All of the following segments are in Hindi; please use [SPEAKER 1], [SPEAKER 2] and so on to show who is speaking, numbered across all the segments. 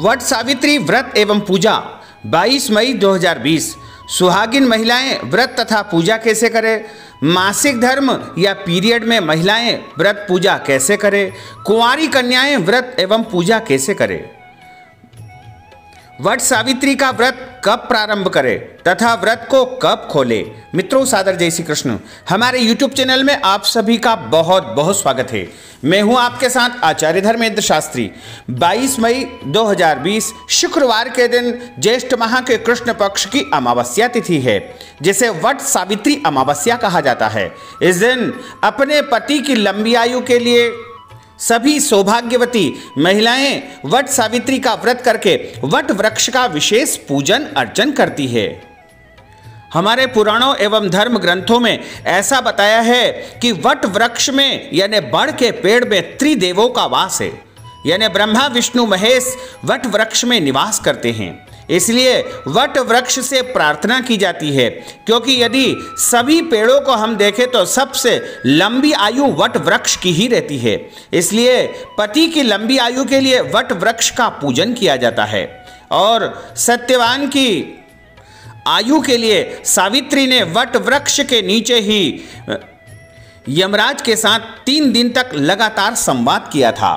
[SPEAKER 1] वट सावित्री व्रत एवं पूजा 22 मई 2020। सुहागिन महिलाएं व्रत तथा पूजा कैसे करें? मासिक धर्म या पीरियड में महिलाएं व्रत पूजा कैसे करें? कुंवारी कन्याएं व्रत एवं पूजा कैसे करें? वट सावित्री का व्रत कब प्रारंभ करें तथा व्रत को कब खोलें? मित्रों, सादर जय श्री कृष्ण। हमारे YouTube चैनल में आप सभी का बहुत बहुत स्वागत है। मैं हूं आपके साथ आचार्य धर्मेंद्र शास्त्री। 22 मई 2020 शुक्रवार के दिन ज्येष्ठ माह के कृष्ण पक्ष की अमावस्या तिथि है, जिसे वट सावित्री अमावस्या कहा जाता है। इस दिन अपने पति की लंबी आयु के लिए सभी सौभाग्यवती महिलाएं वट सावित्री का व्रत करके वट वृक्ष का विशेष पूजन अर्चन करती है। हमारे पुराणों एवं धर्म ग्रंथों में ऐसा बताया है कि वट वृक्ष में यानी बड़ के पेड़ में त्रिदेवों का वास है, यानी ब्रह्मा विष्णु महेश वट वृक्ष में निवास करते हैं। इसलिए वट वृक्ष से प्रार्थना की जाती है, क्योंकि यदि सभी पेड़ों को हम देखें तो सबसे लंबी आयु वट वृक्ष की ही रहती है। इसलिए पति की लंबी आयु के लिए वट वृक्ष का पूजन किया जाता है। और सत्यवान की आयु के लिए सावित्री ने वट वृक्ष के नीचे ही यमराज के साथ 3 दिन तक लगातार संवाद किया था।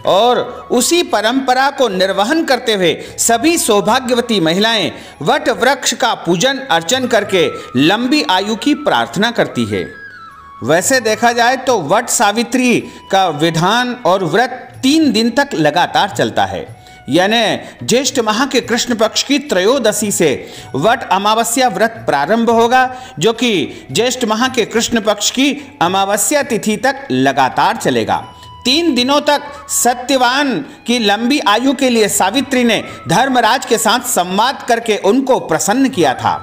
[SPEAKER 1] और उसी परंपरा को निर्वहन करते हुए सभी सौभाग्यवती महिलाएं वट वृक्ष का पूजन अर्चन करके लंबी आयु की प्रार्थना करती है। वैसे देखा जाए तो वट सावित्री का विधान और व्रत 3 दिन तक लगातार चलता है, यानी ज्येष्ठ माह के कृष्ण पक्ष की त्रयोदशी से वट अमावस्या व्रत प्रारंभ होगा, जो कि ज्येष्ठ माह के कृष्ण पक्ष की अमावस्या तिथि तक लगातार चलेगा। 3 दिनों तक सत्यवान की लंबी आयु के लिए सावित्री ने धर्मराज के साथ संवाद करके उनको प्रसन्न किया था।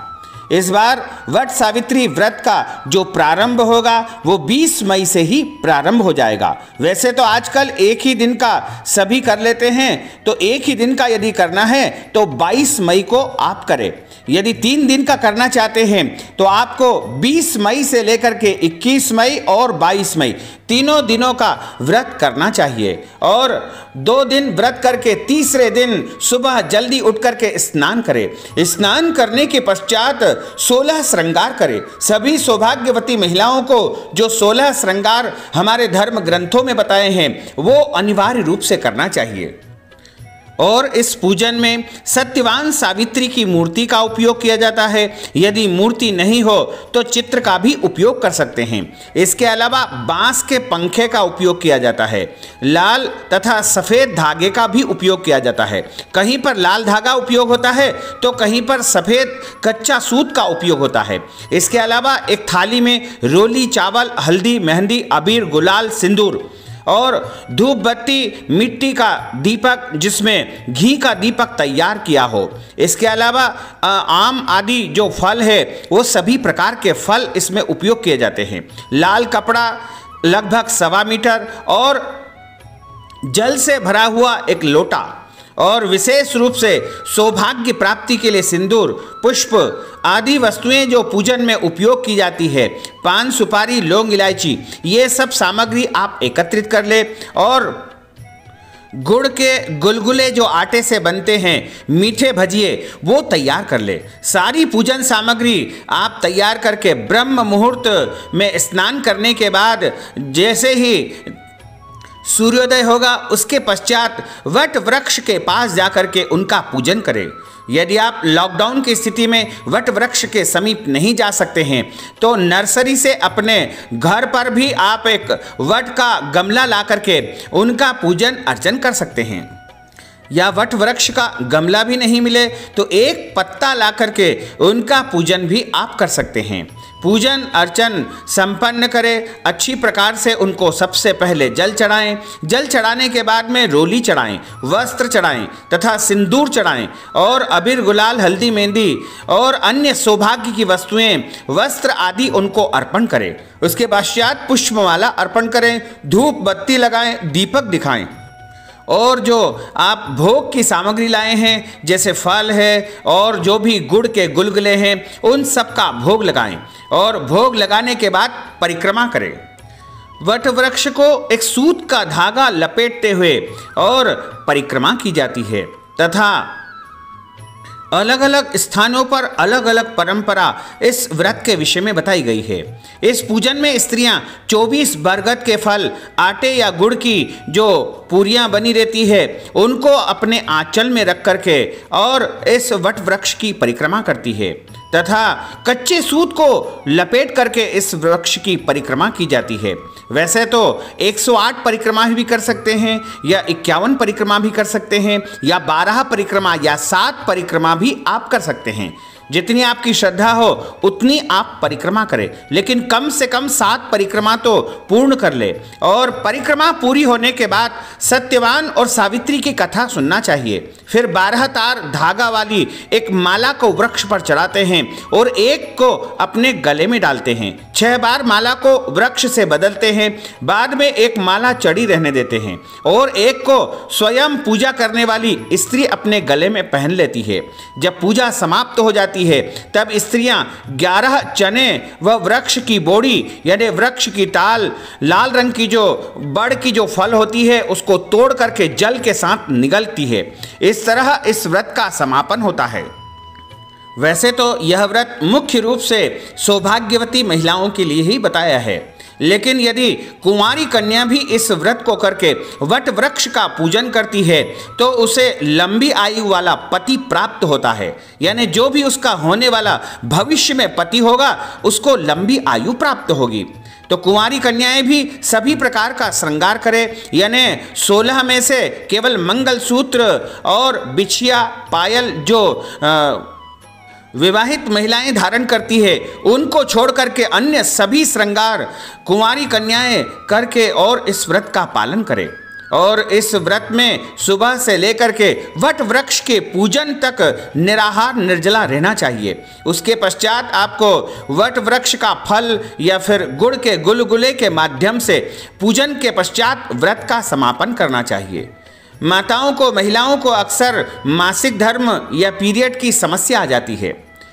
[SPEAKER 1] इस बार वट सावित्री व्रत का जो प्रारंभ होगा वो 20 मई से ही प्रारंभ हो जाएगा। वैसे तो आजकल एक ही दिन का सभी कर लेते हैं, तो एक ही दिन का यदि करना है तो 22 मई को आप करें। यदि 3 दिन का करना चाहते हैं तो आपको 20 मई से लेकर के 21 मई और 22 मई तीनों दिनों का व्रत करना चाहिए। और 2 दिन व्रत करके तीसरे दिन सुबह जल्दी उठ करके स्नान करें। स्नान करने के पश्चात 16 श्रृंगार करें। सभी सौभाग्यवती महिलाओं को जो 16 श्रृंगार हमारे धर्म ग्रंथों में बताए हैं वो अनिवार्य रूप से करना चाहिए। और इस पूजन में सत्यवान सावित्री की मूर्ति का उपयोग किया जाता है। यदि मूर्ति नहीं हो तो चित्र का भी उपयोग कर सकते हैं। इसके अलावा बांस के पंखे का उपयोग किया जाता है। लाल तथा सफ़ेद धागे का भी उपयोग किया जाता है। कहीं पर लाल धागा उपयोग होता है तो कहीं पर सफ़ेद कच्चा सूत का उपयोग होता है। इसके अलावा एक थाली में रोली, चावल, हल्दी, मेहंदी, अबीर, गुलाल, सिंदूर और धूप बत्ती, मिट्टी का दीपक जिसमें घी का दीपक तैयार किया हो। इसके अलावा आम आदि जो फल है वो सभी प्रकार के फल इसमें उपयोग किए जाते हैं। लाल कपड़ा लगभग 1.25 मीटर और जल से भरा हुआ एक लोटा और विशेष रूप से सौभाग्य प्राप्ति के लिए सिंदूर, पुष्प आदि वस्तुएं जो पूजन में उपयोग की जाती है, पान, सुपारी, लौंग, इलायची, ये सब सामग्री आप एकत्रित कर ले। और गुड़ के गुलगुले जो आटे से बनते हैं, मीठे भजिए, वो तैयार कर ले। सारी पूजन सामग्री आप तैयार करके ब्रह्म मुहूर्त में स्नान करने के बाद जैसे ही सूर्योदय होगा उसके पश्चात वट वृक्ष के पास जाकर के उनका पूजन करें। यदि आप लॉकडाउन की स्थिति में वट वृक्ष के समीप नहीं जा सकते हैं तो नर्सरी से अपने घर पर भी आप एक वट का गमला ला करके उनका पूजन अर्चन कर सकते हैं। या वट वृक्ष का गमला भी नहीं मिले तो एक पत्ता ला करके उनका पूजन भी आप कर सकते हैं। पूजन अर्चन संपन्न करें। अच्छी प्रकार से उनको सबसे पहले जल चढ़ाएं। जल चढ़ाने के बाद में रोली चढ़ाएं, वस्त्र चढ़ाएं तथा सिंदूर चढ़ाएं और अबीर, गुलाल, हल्दी, मेहंदी और अन्य सौभाग्य की वस्तुएं, वस्त्र आदि उनको अर्पण करें। उसके पश्चात पुष्पमाला अर्पण करें, धूप बत्ती लगाएं, दीपक दिखाएं। और जो आप भोग की सामग्री लाए हैं जैसे फल है और जो भी गुड़ के गुलगुले हैं उन सब का भोग लगाएं और भोग लगाने के बाद परिक्रमा करें। वट वृक्ष को एक सूत का धागा लपेटते हुए और परिक्रमा की जाती है। तथा अलग अलग स्थानों पर अलग अलग परंपरा इस व्रत के विषय में बताई गई है। इस पूजन में स्त्रियां 24 बरगद के फल, आटे या गुड़ की जो पूरियां बनी रहती है उनको अपने आंचल में रख करके और इस वट वृक्ष की परिक्रमा करती है तथा कच्चे सूत को लपेट करके इस वृक्ष की परिक्रमा की जाती है। वैसे तो 108 परिक्रमा भी कर सकते हैं या 51 परिक्रमा भी कर सकते हैं या 12 परिक्रमा या 7 परिक्रमा भी आप कर सकते हैं। जितनी आपकी श्रद्धा हो उतनी आप परिक्रमा करें, लेकिन कम से कम 7 परिक्रमा तो पूर्ण कर ले। और परिक्रमा पूरी होने के बाद सत्यवान और सावित्री की कथा सुनना चाहिए। फिर 12 तार धागा वाली एक माला को वृक्ष पर चढ़ाते हैं और एक को अपने गले में डालते हैं। 6 बार माला को वृक्ष से बदलते हैं, बाद में एक माला चढ़ी रहने देते हैं और एक को स्वयं पूजा करने वाली स्त्री अपने गले में पहन लेती है। जब पूजा समाप्त हो जाती है तब स्त्रियां 11 चने व वृक्ष की बोड़ी यानी वृक्ष की टाल, लाल रंग की जो बड़ की जो फल होती है उसको तोड़ करके जल के साथ निगलती है। इस तरह इस व्रत का समापन होता है। वैसे तो यह व्रत मुख्य रूप से सौभाग्यवती महिलाओं के लिए ही बताया है, लेकिन यदि कुंवारी कन्या भी इस व्रत को करके वट वृक्ष का पूजन करती है तो उसे लंबी आयु वाला पति प्राप्त होता है। यानी जो भी उसका होने वाला भविष्य में पति होगा उसको लंबी आयु प्राप्त होगी। तो कुंवारी कन्याएं भी सभी प्रकार का श्रृंगार करें, यानी 16 में से केवल मंगलसूत्र और बिछिया पायल जो विवाहित महिलाएं धारण करती है उनको छोड़ करके अन्य सभी श्रृंगार कुंवारी कन्याएं करके और इस व्रत का पालन करें। और इस व्रत में सुबह से लेकर के वट वृक्ष के पूजन तक निराहार निर्जला रहना चाहिए। उसके पश्चात आपको वट वृक्ष का फल या फिर गुड़ के गुलगुले के माध्यम से पूजन के पश्चात व्रत का समापन करना चाहिए। माताओं को, महिलाओं को अक्सर मासिक धर्म या पीरियड की समस्या आ जाती है,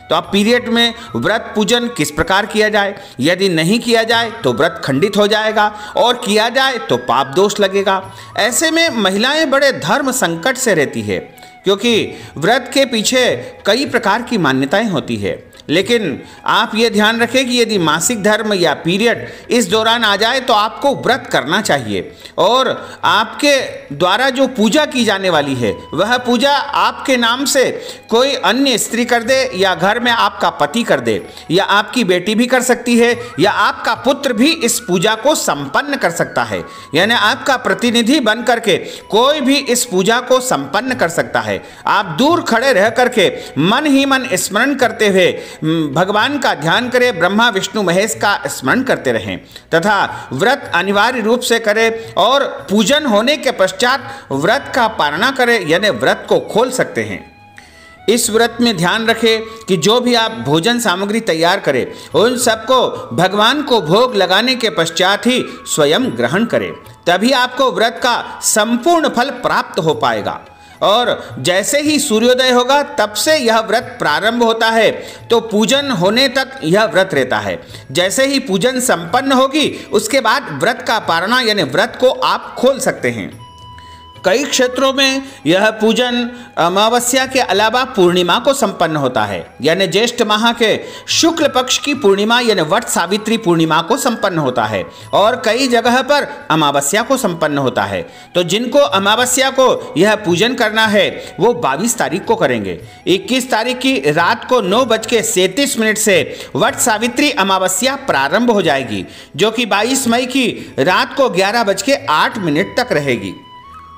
[SPEAKER 1] तो अब पीरियड में व्रत पूजन किस प्रकार किया जाए? यदि नहीं किया जाए तो व्रत खंडित हो जाएगा और किया जाए तो पाप दोष लगेगा। ऐसे में महिलाएं बड़े धर्म संकट से रहती है, क्योंकि व्रत के पीछे कई प्रकार की मान्यताएं होती है। लेकिन आप ये ध्यान रखें कि यदि मासिक धर्म या पीरियड इस दौरान आ जाए तो आपको व्रत करना चाहिए और आपके द्वारा जो पूजा की जाने वाली है वह पूजा आपके नाम से कोई अन्य स्त्री कर दे या घर में आपका पति कर दे या आपकी बेटी भी कर सकती है या आपका पुत्र भी इस पूजा को संपन्न कर सकता है। यानी आपका प्रतिनिधि बन करके कोई भी इस पूजा को संपन्न कर सकता है। आप दूर खड़े रह करके मन ही मन स्मरण करते हुए भगवान का ध्यान करें, ब्रह्मा विष्णु महेश का स्मरण करते रहें तथा व्रत अनिवार्य रूप से करें और पूजन होने के पश्चात व्रत का पालना करें, यानी व्रत को खोल सकते हैं। इस व्रत में ध्यान रखें कि जो भी आप भोजन सामग्री तैयार करें उन सबको भगवान को भोग लगाने के पश्चात ही स्वयं ग्रहण करें, तभी आपको व्रत का संपूर्ण फल प्राप्त हो पाएगा। और जैसे ही सूर्योदय होगा तब से यह व्रत प्रारंभ होता है, तो पूजन होने तक यह व्रत रहता है। जैसे ही पूजन संपन्न होगी उसके बाद व्रत का पालना यानी व्रत को आप खोल सकते हैं। कई क्षेत्रों में यह पूजन अमावस्या के अलावा पूर्णिमा को संपन्न होता है, यानी ज्येष्ठ माह के शुक्ल पक्ष की पूर्णिमा यानी वट सावित्री पूर्णिमा को संपन्न होता है और कई जगह पर अमावस्या को संपन्न होता है। तो जिनको अमावस्या को यह पूजन करना है वो 22 तारीख को करेंगे। 21 तारीख की रात को 9:37 से वट सावित्री अमावस्या प्रारंभ हो जाएगी, जो कि 22 मई की रात को 11:08 तक रहेगी।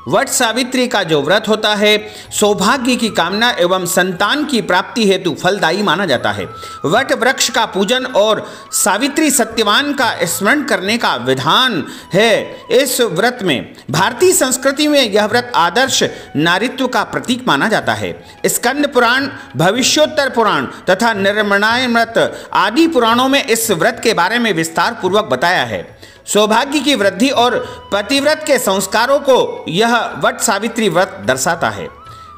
[SPEAKER 1] वट सावित्री का जो व्रत होता है सौभाग्य की कामना एवं संतान की प्राप्ति हेतु फलदायी माना जाता है। वट वृक्ष का पूजन और सावित्री सत्यवान का स्मरण करने का विधान है इस व्रत में। भारतीय संस्कृति में यह व्रत आदर्श नारीत्व का प्रतीक माना जाता है। स्कंद पुराण, भविष्योत्तर पुराण तथा निर्मणायण व्रत आदि पुराणों में इस व्रत के बारे में विस्तार पूर्वक बताया है। सौभाग्य की वृद्धि और पतिव्रत के संस्कारों को यह वट सावित्री व्रत दर्शाता है।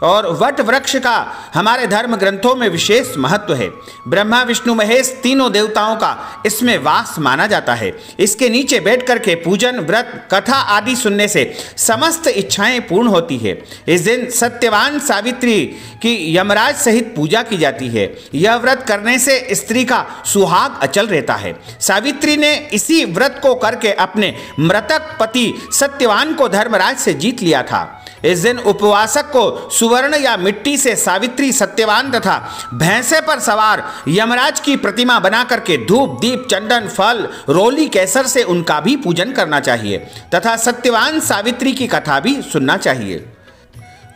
[SPEAKER 1] और वट वृक्ष का हमारे धर्म ग्रंथों में विशेष महत्व है। ब्रह्मा विष्णु महेश तीनों देवताओं का इसमें वास माना जाता है। इसके नीचे बैठ करके पूजन, व्रत, कथा आदि सुनने से समस्त इच्छाएं पूर्ण होती है। इस दिन सत्यवान सावित्री की यमराज सहित पूजा की जाती है। यह व्रत करने से स्त्री का सुहाग अचल रहता है। सावित्री ने इसी व्रत को करके अपने मृतक पति सत्यवान को धर्मराज से जीत लिया था। इस दिन उपवासक को सुवर्ण या मिट्टी से सावित्री, सत्यवान तथा भैंसे पर सवार यमराज की प्रतिमा बना करके धूप, दीप, चंदन, फल, रोली, केसर से उनका भी पूजन करना चाहिए तथा सत्यवान सावित्री की कथा भी सुनना चाहिए।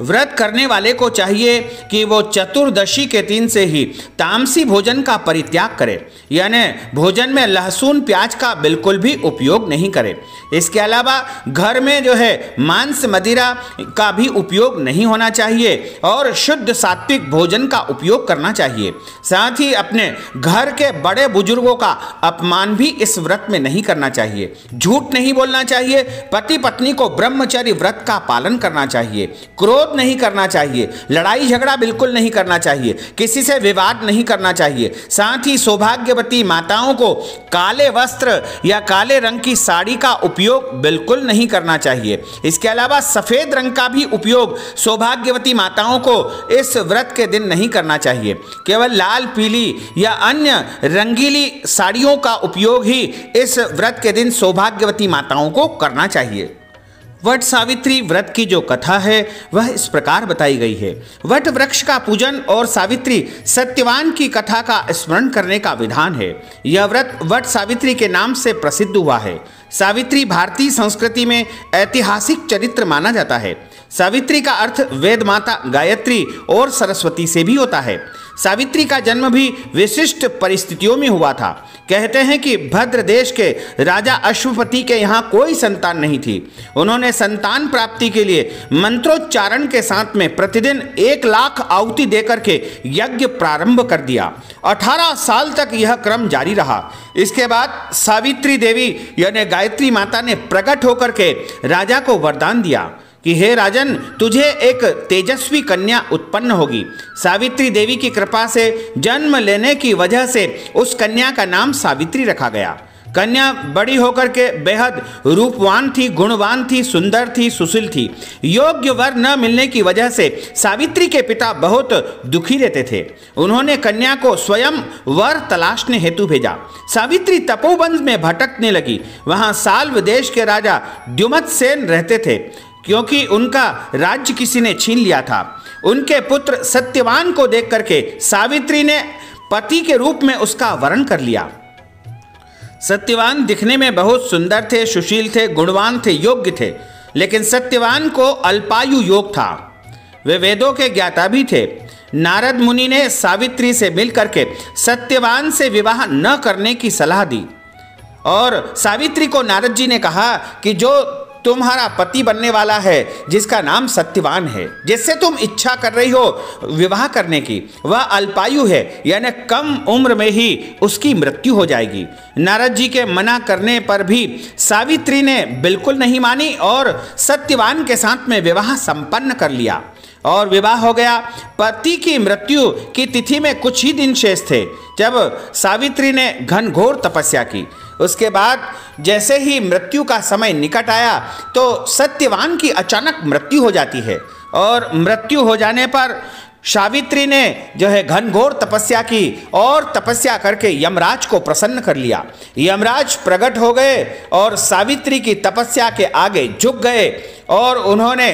[SPEAKER 1] व्रत करने वाले को चाहिए कि वो चतुर्दशी के दिन से ही तामसी भोजन का परित्याग करे, यानी भोजन में लहसुन प्याज का बिल्कुल भी उपयोग नहीं करे। इसके अलावा घर में जो है मांस मदिरा का भी उपयोग नहीं होना चाहिए और शुद्ध सात्विक भोजन का उपयोग करना चाहिए। साथ ही अपने घर के बड़े बुजुर्गों का अपमान भी इस व्रत में नहीं करना चाहिए। झूठ नहीं बोलना चाहिए। पति पत्नी को ब्रह्मचर्य व्रत का पालन करना चाहिए। क्रोध नहीं करना चाहिए। लड़ाई झगड़ा बिल्कुल नहीं करना चाहिए। किसी से विवाद नहीं करना चाहिए। साथ ही सौभाग्यवती माताओं को काले वस्त्र या काले रंग की साड़ी का उपयोग बिल्कुल नहीं करना चाहिए। इसके अलावा सफेद रंग का भी उपयोग सौभाग्यवती माताओं को इस व्रत के दिन नहीं करना चाहिए। केवल लाल, पीली या अन्य रंगीली साड़ियों का उपयोग ही इस व्रत के दिन सौभाग्यवती माताओं को करना चाहिए। वट सावित्री व्रत की जो कथा है वह इस प्रकार बताई गई है। वट वृक्ष का पूजन और सावित्री सत्यवान की कथा का स्मरण करने का विधान है। यह व्रत वट सावित्री के नाम से प्रसिद्ध हुआ है। सावित्री भारतीय संस्कृति में ऐतिहासिक चरित्र माना जाता है। सावित्री का अर्थ वेद माता, गायत्री और सरस्वती से भी होता है। सावित्री का जन्म भी विशिष्ट परिस्थितियों में हुआ था। कहते हैं कि भद्र देश के राजा अश्वपति के यहाँ कोई संतान नहीं थी। उन्होंने संतान प्राप्ति के लिए मंत्रोच्चारण के साथ में प्रतिदिन 1 लाख आहुति देकर के यज्ञ प्रारंभ कर दिया। 18 साल तक यह क्रम जारी रहा। इसके बाद सावित्री देवी यानी गायत्री माता ने प्रकट होकर के राजा को वरदान दिया कि हे राजन, तुझे एक तेजस्वी कन्या उत्पन्न होगी। सावित्री देवी की कृपा से जन्म लेने की वजह से उस कन्या का नाम सावित्री रखा गया। कन्या बड़ी होकर के बेहद रूपवान थी, गुणवान थी, सुंदर थी, सुशील थी। योग्य वर न मिलने की वजह से सावित्री के पिता बहुत दुखी रहते थे। उन्होंने कन्या को स्वयं वर तलाशने हेतु भेजा। सावित्री तपोवन में भटकने लगी। वहां साल्व देश के राजा द्युमत्सेन रहते थे, क्योंकि उनका राज्य किसी ने छीन लिया था। उनके पुत्र सत्यवान को देख करके सावित्री ने पति के रूप में उसका वरण कर लिया। सत्यवान दिखने में बहुत सुंदर थे, सुशील थे, गुणवान थे, योग्य थे, लेकिन सत्यवान को अल्पायु योग था। वे वेदों के ज्ञाता भी थे। नारद मुनि ने सावित्री से मिलकर के सत्यवान से विवाह न करने की सलाह दी और सावित्री को नारद जी ने कहा कि जो तुम्हारा पति बनने वाला है, जिसका नाम सत्यवान है, जिससे तुम इच्छा कर रही हो विवाह करने की, वह अल्पायु है, यानी कम उम्र में ही उसकी मृत्यु हो जाएगी। नारद जी के मना करने पर भी सावित्री ने बिल्कुल नहीं मानी और सत्यवान के साथ में विवाह संपन्न कर लिया और विवाह हो गया। पति की मृत्यु की तिथि में कुछ ही दिन शेष थे जब सावित्री ने घनघोर तपस्या की। उसके बाद जैसे ही मृत्यु का समय निकट आया तो सत्यवान की अचानक मृत्यु हो जाती है और मृत्यु हो जाने पर सावित्री ने जो है घनघोर तपस्या की और तपस्या करके यमराज को प्रसन्न कर लिया। यमराज प्रकट हो गए और सावित्री की तपस्या के आगे झुक गए और उन्होंने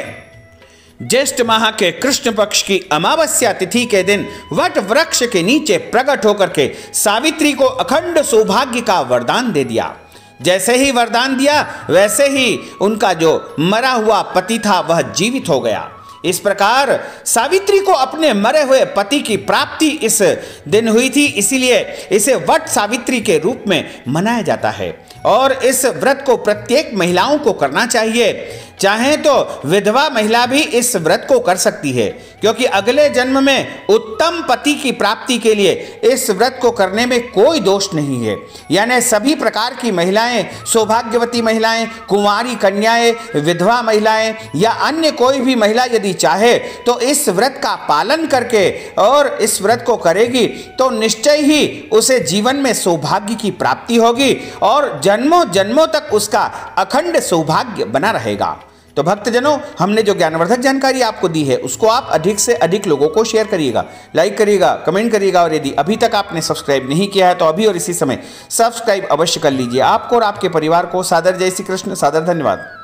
[SPEAKER 1] ज्येष्ठ माह के कृष्ण पक्ष की अमावस्या तिथि के दिन वट वृक्ष के नीचे प्रकट होकर के सावित्री को अखंड सौभाग्य का वरदान दे दिया। जैसे ही वरदान दिया वैसे ही उनका जो मरा हुआ पति था वह जीवित हो गया। इस प्रकार सावित्री को अपने मरे हुए पति की प्राप्ति इस दिन हुई थी, इसीलिए इसे वट सावित्री के रूप में मनाया जाता है और इस व्रत को प्रत्येक महिलाओं को करना चाहिए। चाहे तो विधवा महिला भी इस व्रत को कर सकती है, क्योंकि अगले जन्म में उत्तम पति की प्राप्ति के लिए इस व्रत को करने में कोई दोष नहीं है। यानी सभी प्रकार की महिलाएं, सौभाग्यवती महिलाएं, कुंवारी कन्याएं, विधवा महिलाएं या अन्य कोई भी महिला यदि चाहे तो इस व्रत का पालन करके और इस व्रत को करेगी तो निश्चय ही उसे जीवन में सौभाग्य की प्राप्ति होगी और जन्मों जन्मों तक उसका अखंड सौभाग्य बना रहेगा। तो भक्तजनों, हमने जो ज्ञानवर्धक जानकारी आपको दी है उसको आप अधिक से अधिक लोगों को शेयर करिएगा, लाइक करिएगा, कमेंट करिएगा और यदि अभी तक आपने सब्सक्राइब नहीं किया है तो अभी और इसी समय सब्सक्राइब अवश्य कर लीजिए। आपको और आपके परिवार को सादर जय श्री कृष्ण, सादर धन्यवाद।